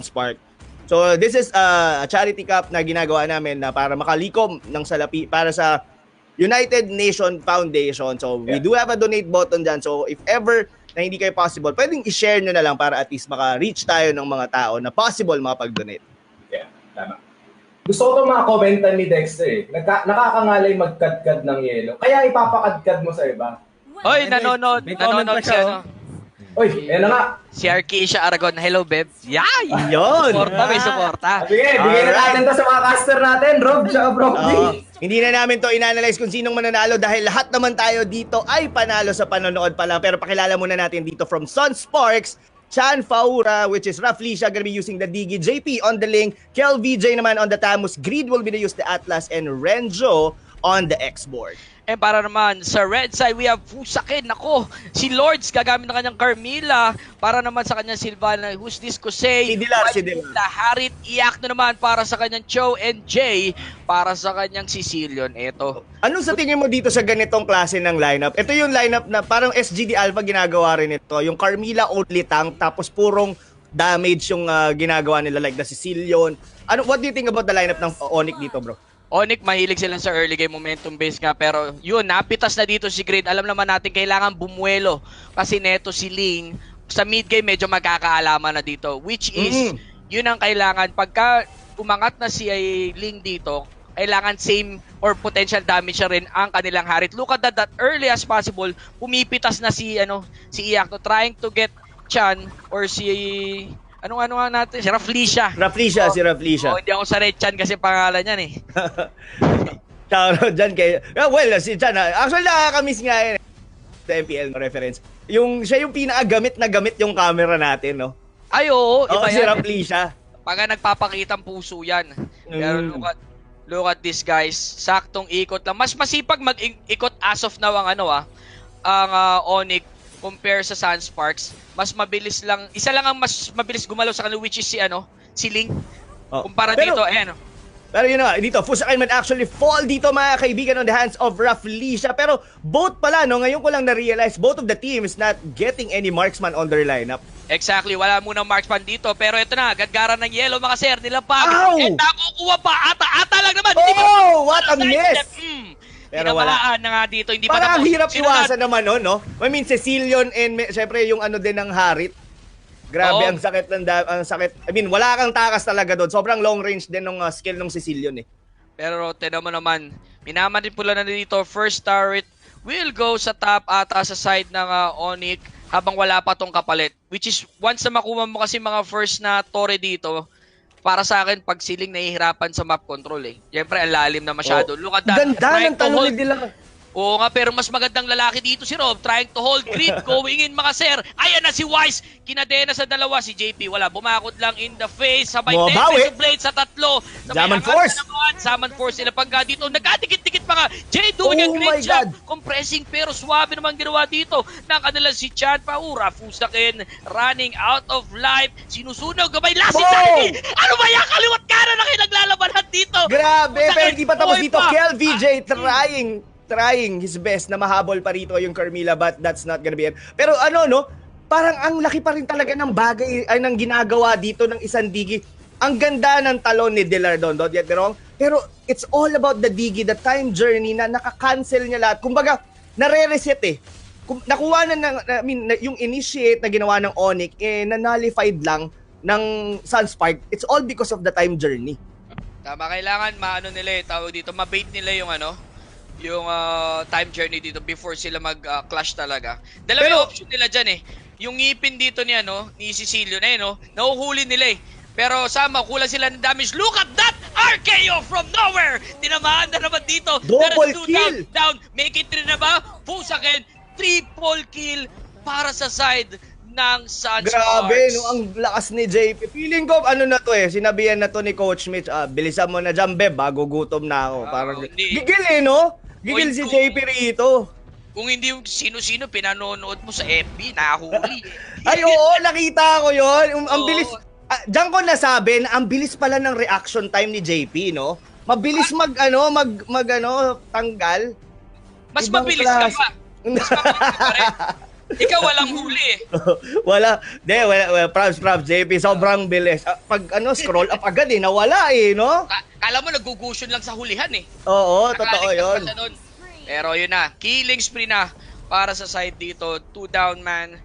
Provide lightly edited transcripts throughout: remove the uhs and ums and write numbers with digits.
Spark. So this is a charity cup na ginagawa namin na para makalikom ng salapi para sa United Nation Foundation. So we do have a donate button dyan. So if ever na hindi kayo possible, pwedeng i-share nyo na lang para at least maka-reach tayo ng mga tao na possible makapag-donate. Yeah, tama. Gusto ko itong mga komentan ni Dexter eh. Nakakangalay magkadkad ng yelo. Kaya ipapakadkad mo sa iba. Oy, nanonood siya. Oy, yan na nga. Si Arkeisha Aragon, hello, Beb. Yay! Yun! Suporta, may suporta. Sige, bigyan na natin to sa mga caster natin, Rob, tsaka Brocky. Hindi na namin to inanalyze kung sinong mananalo dahil lahat naman tayo dito ay panalo sa panonood pa lang. Pero pakilala muna natin dito from Sun Sparks, Chan Faura, which is roughly siya gonna be using the Digi, JP on the Link, Kel VJ naman on the Tamus, Greed will be the use the Atlas, and Renjo on the X-board. And para naman sa red side, we have Fusakin. Nako, si Lords gagamit ng kanyang Carmilla. Para naman sa kanyang Sylvana, who's this Kusei? Si Dilar. Harit Iyak na naman para sa kanyang Cho and Jay. Para sa kanyang Sicilian. Ito. Anong sa tingin mo dito sa ganitong klase ng lineup? Ito yung lineup na parang SGD Alpha ginagawa rin ito. Yung Carmilla only tank, tapos purong damage yung ginagawa nila like the Sicilian. What do you think about the lineup ng Onyx dito, bro? Onyx, mahilig sila sa early game momentum base nga, pero yun, napitas na dito si Grid. Alam naman natin kailangan bumuelo kasi neto si Ling sa mid game medyo magkakaalaman na dito, which is yun ang kailangan. Pagka umangat na si Ling dito, kailangan same or potential damage na rin ang kanilang Harit. Look at that early as possible, pumipitas na si Iyak trying to get Chan or si ano nga natin? Si Raflesia. Si Raflesia. Hindi ako sa Red Chan kasi pangalan niyan eh. Shoutout dyan kay... Well, si Chan. Actually, nakakamiss nga yun. Sa MPL reference. Siya yung pinakagamit na gamit yung camera natin, no? Ay, oo. Oo, si Raflesia. Pagka nagpapakitang puso yan. Pero look at this, guys. Saktong ikot lang. Mas masipag mag-ikot as of now ang ang Onyx compare sa Sunsparks. Mas mabilis lang, isa lang ang mas mabilis gumalaw sa kanila, which is si Link. Kumpara dito, ayan. Pero yun na, dito, Fusakin might actually fall dito mga kaibigan on the hands of Raflesia. Pero both pala, ngayon ko lang na-realize, both of the teams not getting any marksman on their lineup. Exactly, wala munang marksman dito. Pero ito na, gadgaran ng yellow mga sir, nilapag. And nakukuha pa, ata lang naman. What a miss! Pero wala na nga dito, hindi parang pa ang hirap iwasan naman no? I mean, Sicilian and syempre yung din ng Harit. Grabe, ang sakit ang sakit. I mean, wala kang takas talaga doon. Sobrang long range din ng skill ng Sicilian eh. Pero tignan mo naman, minamanipula na dito. First turret will go sa top ata sa side ng Onyx habang wala pa tong kapalit. Which is, once na makuha mo kasi mga first na torre dito, para sa akin, pag ceiling nahihirapan sa map control eh. Siyempre, ang lalim na masyado. Look at that. Ganda ng tanong ni Dilar. Oo nga, pero mas magandang lalaki dito si Rob. Trying to hold Grid, going in mga sir. Ayan na si Wise. Kinadena sa dalawa. Si JP, wala. Bumakot lang in the face. Sabay 10 peso blade sa tatlo. Zaman Force. Zaman Force sila pagka dito. Nagkadikit-dikit pa nga. Jay doing a great job. Compressing pero suwabe naman ginawa dito. Ng kanila si Chan Paura. Fusakin running out of life. Sinusunog. Gabay last si Sanity. Ano ba yan? Kaliwat kanan na kayo naglalabanan dito. Grabe. Pero hindi pa tapos dito. Kel VJ trying his best na mahabol pa rito yung Carmilla, but that's not gonna be it. Pero parang ang laki pa rin talaga ng bagay ay ng ginagawa dito ng isang Digi. Ang ganda ng talon ni Dilar doon, don't get me wrong. Pero it's all about the Digi, the time journey na naka-cancel niya lahat. Kumbaga, nare-reset eh. Nakuha yung initiate na ginawa ng Onyx, na-nullified lang ng Sunspark. It's all because of the time journey. Tama, kailangan nila tawag dito, mabait nila yung yung time journey dito before sila mag-clash talaga. Dalawang option nila dyan eh. Yung ngipin dito ni Sicilio na nahuhuli nila eh. Pero sama, kulang sila ng damage. Look at that! RKO from nowhere! Tinamaan na naman dito. Double kill! Down. Make it 3 na ba? Fusakin, triple kill para sa side ng Sunsparks. Grabe, ang lakas ni JP. Feeling ko, sinabihan na to ni Coach Mitch, bilisan mo na dyan, Beb, bago gutom na ako. Parang, gigil no? Gigil si JP rito. Kung hindi sino-sino pinanonood mo sa FB, nahuli. Ay, oo, nakita ko yun. Ang bilis. Diyan ko nasabi na ang bilis pala ng reaction time ni JP, no? Mabilis tanggal. Mas mabilis ka pa. Mas mabilis ka pa rin. Ikaw walang huli eh. wala. Props, JP. Sobrang bilis. Pag scroll up agad nawala no? Kala mo nagugusyon lang sa hulihan eh. Oo, totoo yun. Pero yun na, killing spree na para sa side dito. 2 down man.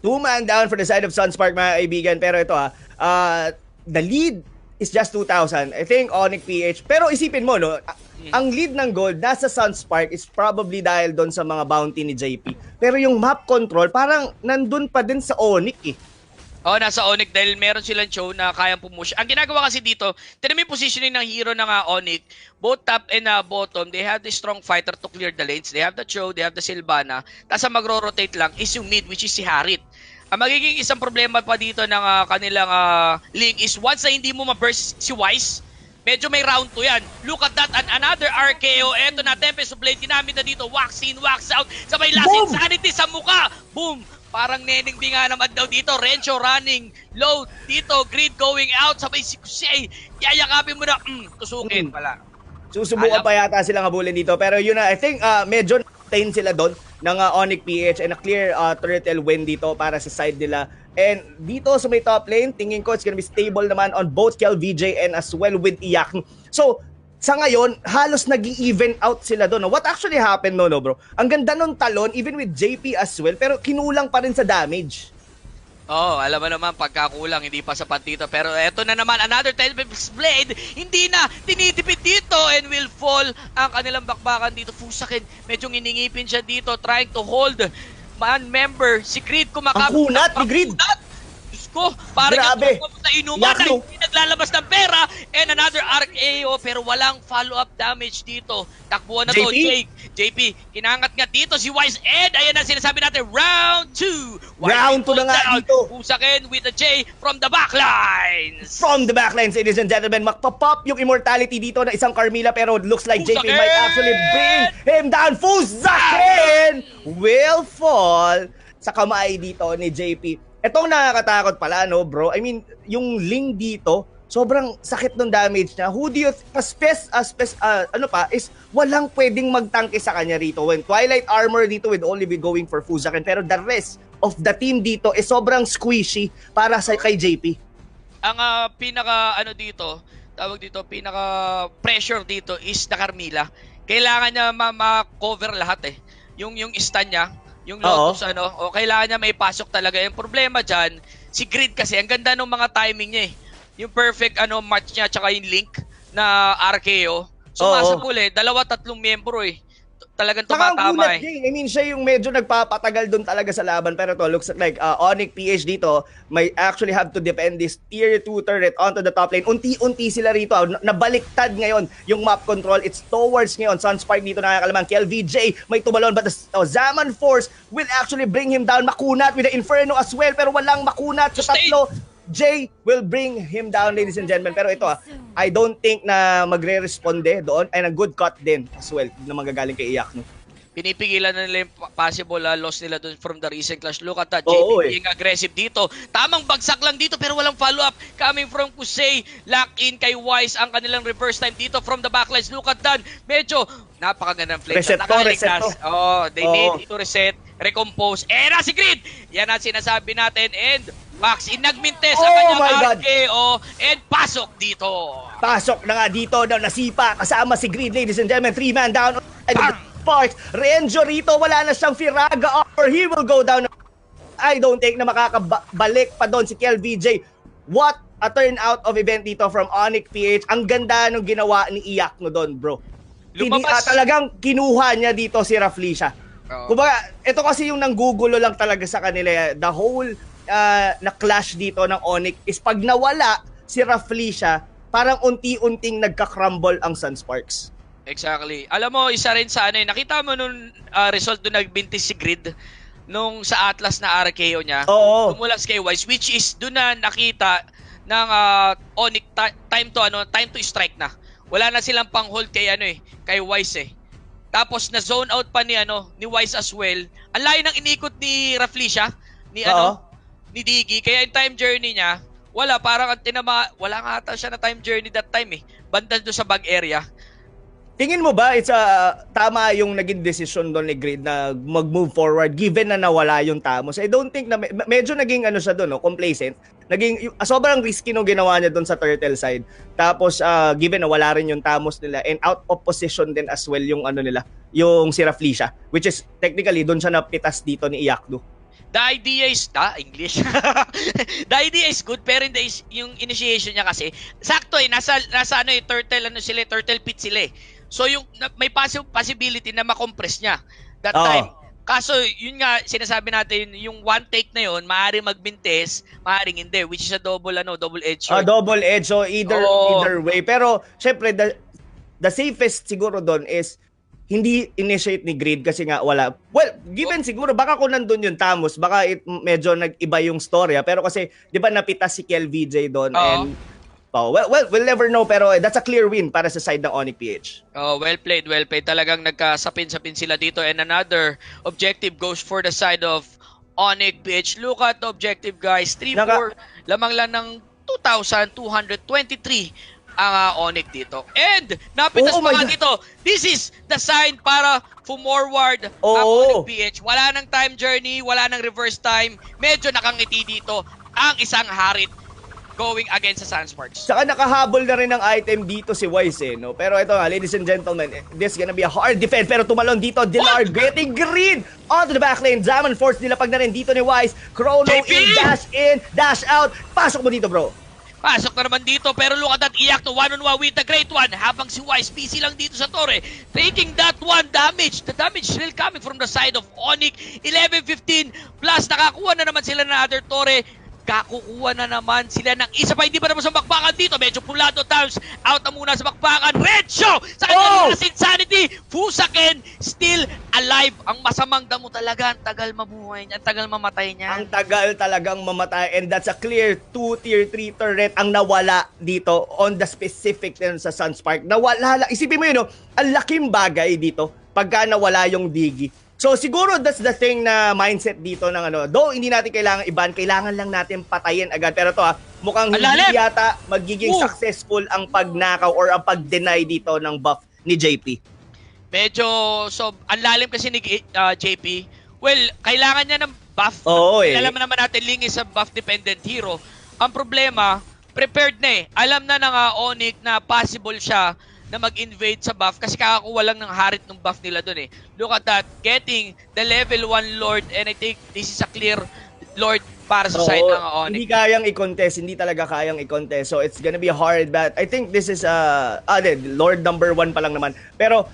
2 man down for the side of Sunspark, mga kaibigan. Pero ito the lead is just 2,000. I think Onyx PH. Pero isipin mo, no? Ang lead ng gold nasa Sunspark is probably dahil doon sa mga bounty ni JP. Pero yung map control, parang nandun pa din sa Onyx eh. Nasa Onyx dahil meron silang show na kayang pumush. Ang ginagawa kasi dito, tinan mo yung positioning ng hero ng Onyx, both top and bottom, they have the strong fighter to clear the lanes. They have the Cho, they have the Sylvana. Tapos ang magro-rotate lang is yung mid, which is si Harit. Ang magiging isang problema pa dito ng kanilang link is once na hindi mo ma-burst si Wise, medyo may round 2 yan. Look at that, and another RKO. Eto na, Tempest of Blade, ginamit na dito. Wax in, wax out. Sabay last insanity sa mukha. Boom! Parang neneng di nga naman daw dito. Rencho running low dito. Grid going out. Sabay si Kusey. Yayakapin mo na. Tusukin pala. Susubukan pa yata silang habulin dito. Pero yun na, I think medyo na-tain sila doon ng Onyx PH and a clear turtle win dito para sa side nila. And dito sa may top lane, tingin ko it's gonna be stable naman on both Kel VJ and as well with Iyak. So, sa ngayon, halos nag-i-even out sila doon. What actually happened no bro? Ang ganda nung talon, even with JP as well, pero kinulang pa rin sa damage. Alam mo naman, pagkakulang, hindi pa sapat dito. Pero eto na naman, another Tempest Blade, hindi na tinitipid dito and will fall ang kanilang bakbakan dito. Fusakin, medyo iningipin siya dito, trying to hold man member, si Grid kumakapit. Ang kunat ni Grid. Diyos ko, parang grabe. yung sa inuman na hindi naglalabas ng pera. And another RKO, pero walang follow-up damage dito. Takbuhan na to, JP, kinangat nga dito si Wise Ed. Ayan na sinasabi natin, round 2. Round 2 na nga dito. Pusakin with the J from the backlines. From the backlines, ladies and gentlemen, magpapop yung immortality dito na isang Carmilla, pero looks like JP might actually bring him down. Fusakin will fall sa kamay dito ni JP. Etong nakakatakot pala, no, bro? I mean, yung Ling dito, sobrang sakit ng damage niya. Who do you is walang pwedeng magtangke sa kanya rito. When Twilight Armor dito would only be going for Fusakin, pero the rest of the team dito is sobrang squishy para sa kay JP. Ang pinaka pinaka pressure dito is na Carmilla. Kailangan niya ma-cover lahat eh. Yung stun niya, yung Lotus kailangan niya may pasok talaga. Yung problema diyan, si Grid kasi ang ganda ng mga timing niya eh. Yung perfect match niya tsaka yung link na RKO. Sumasabol eh, 2-3 miyembro eh. Talagang tumatama eh. I mean, siya yung medyo nagpapatagal doon talaga sa laban. Pero to looks like Onyx PH dito may actually have to defend this tier 2 turret onto the top lane. Unti-unti sila rito. Nabaliktad ngayon yung map control. It's towards ngayon. Sunspark dito nakakalamang. Kel VJ may tumalon but the Zaman Force will actually bring him down. Makunat with the Inferno as well. Pero walang makunat sa tatlo. Jay will bring him down, ladies and gentlemen. Pero ito I don't think na magre-responde doon. And a good cut din as well na magagaling kay Iyak. No? Pinipigilan na nila yung possible loss nila doon from the recent clash. Look at that, JP being aggressive dito. Tamang bagsak lang dito pero walang follow-up. Coming from Kusey, lock in kay Wise ang kanilang reverse time dito from the backlines. Look at that, medyo napakagandang flame. Reset to. They need to reset, recompose. Na si Grid! Yan ang sinasabi natin and Max, inagmintes ang kanyang RKO and pasok dito. Pasok na nga dito daw nasipa kasama si Grid, ladies and gentlemen. 3-man down. Sparks. Renjo rito, wala na siyang Firaga or he will go down. I don't think na makakabalik pa doon si Kel VJ. What a turnout of event dito from Onyx PH. Ang ganda nung ginawa ni Iyak no doon, bro. Talagang kinuha niya dito si Raflisha. Kumbaga, ito kasi yung nanggugulo lang talaga sa kanila. The whole na clash dito ng Onyx is pag nawala si Raflisha, parang unti-unting nagka-crumble ang Sunsparks. Exactly. Alam mo, isa rin sa nakita mo nung result doon nagbintis si Grid nung sa Atlas na RKO niya. Tumulas kay Wise, which is doon na nakita ng Onyx time to strike na. Wala na silang pang-hold kay kay Wise eh. Tapos na zone out pa ni Wise as well. Ang layo ng inikot ni Raflisha ni Diggy, kaya yung time journey niya, wala nga ata siya na time journey that time eh. Banda doon sa bag area. Tingin mo ba tama yung naging desisyon doon ni Grid na mag-move forward given na nawala yung Tamos? I don't think na medyo naging ano siya doon, no, complacent. Naging sobrang risky nung ginawa niya doon sa Turtle side. Tapos given na wala rin yung Tamos nila and out of position din as well yung ano nila, yung si Rafflesia, which is technically doon siya napitas dito ni Iyakdu. The idea is, English. The idea is good, pero yung initiation niya kasi, sakto nasa ano turtle pit sila eh. So may possibility na makompress niya that time. Kaso yun nga sinasabi natin, yung one take na yun, maaring magbintes, maaring hindi, which is a double edge sword. Double edge, so either way. Pero syempre the safest siguro doon is hindi initiate ni Grid kasi nga wala. Well, given siguro baka kung nandun yung Tamos, baka medyo nag-iba yung storya, pero kasi 'di ba napitas si Kel VJ doon and we'll never know, pero that's a clear win para sa side ng Onyx PH. Well played. Talagang nagkasapin-sapin sila dito, and another objective goes for the side of Onyx PH. Look at the objective, guys. 3-4 lamang lang ng 2,223 ang Onyx dito. And napitas pa nga dito. This is the sign para forward ang Onyx PH. Wala nang time journey, wala nang reverse time. Medyo nakangiti dito ang isang Harit going against sa Sunsparks. Saka nakahabol na rin ng item dito si Wise, no? Pero ito nga, ladies and gentlemen, this is gonna be a hard defense. Pero tumalon dito, Dilar getting green onto the back lane. Zaman Force nilapag na rin dito ni Wise. Chrono in, dash out. Pasok mo dito, bro. Pasok na naman dito, pero look at that, Iyakdu one-on-one with the Great One, habang si Wise PC lang dito sa Torre, taking that one damage. The damage still coming from the side of Onyx. 11-15 plus nakakuha na naman sila ng other Torre. Kakukuha na naman sila ng isa pa, hindi pa naman sa bakbakan dito. Medyo pulado, Towns out na muna sa bakbakan. Red Show sa kanyang last insanity. Fusaken still alive. Ang masamang damo talaga. Ang tagal mabuhay niya, ang tagal mamatay niya. Ang tagal talagang mamatay, and that's a clear 2 tier 3 turret ang nawala dito on the specific sa Sunspark. Nawala, isipin mo yun, no? Ang laking bagay dito pagka nawala yung Digi. So siguro that's the thing na mindset dito ng ano. Though hindi natin kailangan i-ban, kailangan lang natin patayin agad. Pero to mukhang hindi yata magiging successful ang pagnakaw or ang pag-deny dito ng buff ni JP. Medyo, ang lalim kasi ni JP. Well, kailangan niya ng buff. Alam naman natin, Ling is a buff-dependent hero. Ang problema, prepared na eh. Alam na ng Onyx na possible siya na mag-invade sa buff kasi kakakuha lang ng Harit ng buff nila dun eh. Look at that, getting the level 1 Lord, and I think this is a clear Lord para sa side ng Onyx. Hindi kayang i-contest, hindi talaga kayang i-contest. So it's gonna be a hard bat. I think this is Lord number 1 pa lang naman. Pero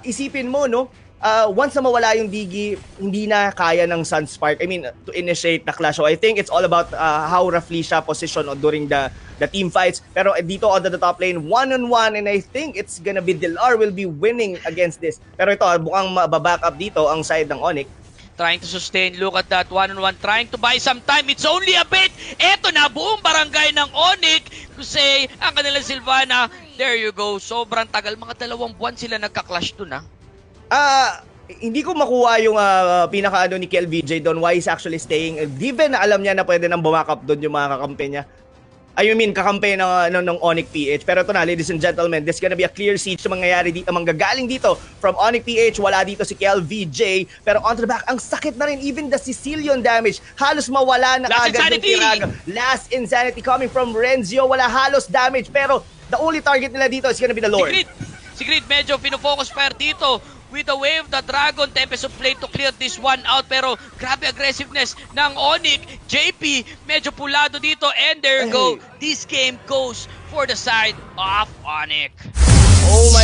isipin mo, no? Once na mawala yung Digi, hindi na kaya ng Sunspark, to initiate the clash. So I think it's all about how Rafflesia position during the team fights. Pero dito on the top lane, 1-on-1, and I think it's gonna be Dilar will be winning against this. Pero ito, mukhang mababack up dito ang side ng Onyx. Trying to sustain, look at that, 1-on-1, trying to buy some time. It's only a bit. Eto na, buong barangay ng Onyx. Kusay, ang kanilang Sylvana. There you go. Sobrang tagal. Mga 2 buwan sila nagka-clash dun Hindi ko makuha yung pinaka-ano ni Kel VJ doon. Why is actually staying. Given na alam niya na pwede nang bumakap doon yung mga kakampi niya. Kakampi ng Onyx PH. Pero ito na, ladies and gentlemen, this gonna be a clear siege na mangyayari dito. Manggagaling dito from Onyx PH. Wala dito si Kel VJ. Pero onto the back, ang sakit na rin. Even the Sicilian damage. Halos mawala na agad yung Tiraga. Last insanity coming from Renzio. Wala halos damage. Pero the only target nila dito is gonna be the Lord. Si Grid medyo pinofocus fire dito with the wave, the Dragon, Tempest of Play to clear this one out. Pero grabe aggressiveness ng Onyx. JP medyo pulado dito, and there you go. This game goes for the side of Onyx. Oh my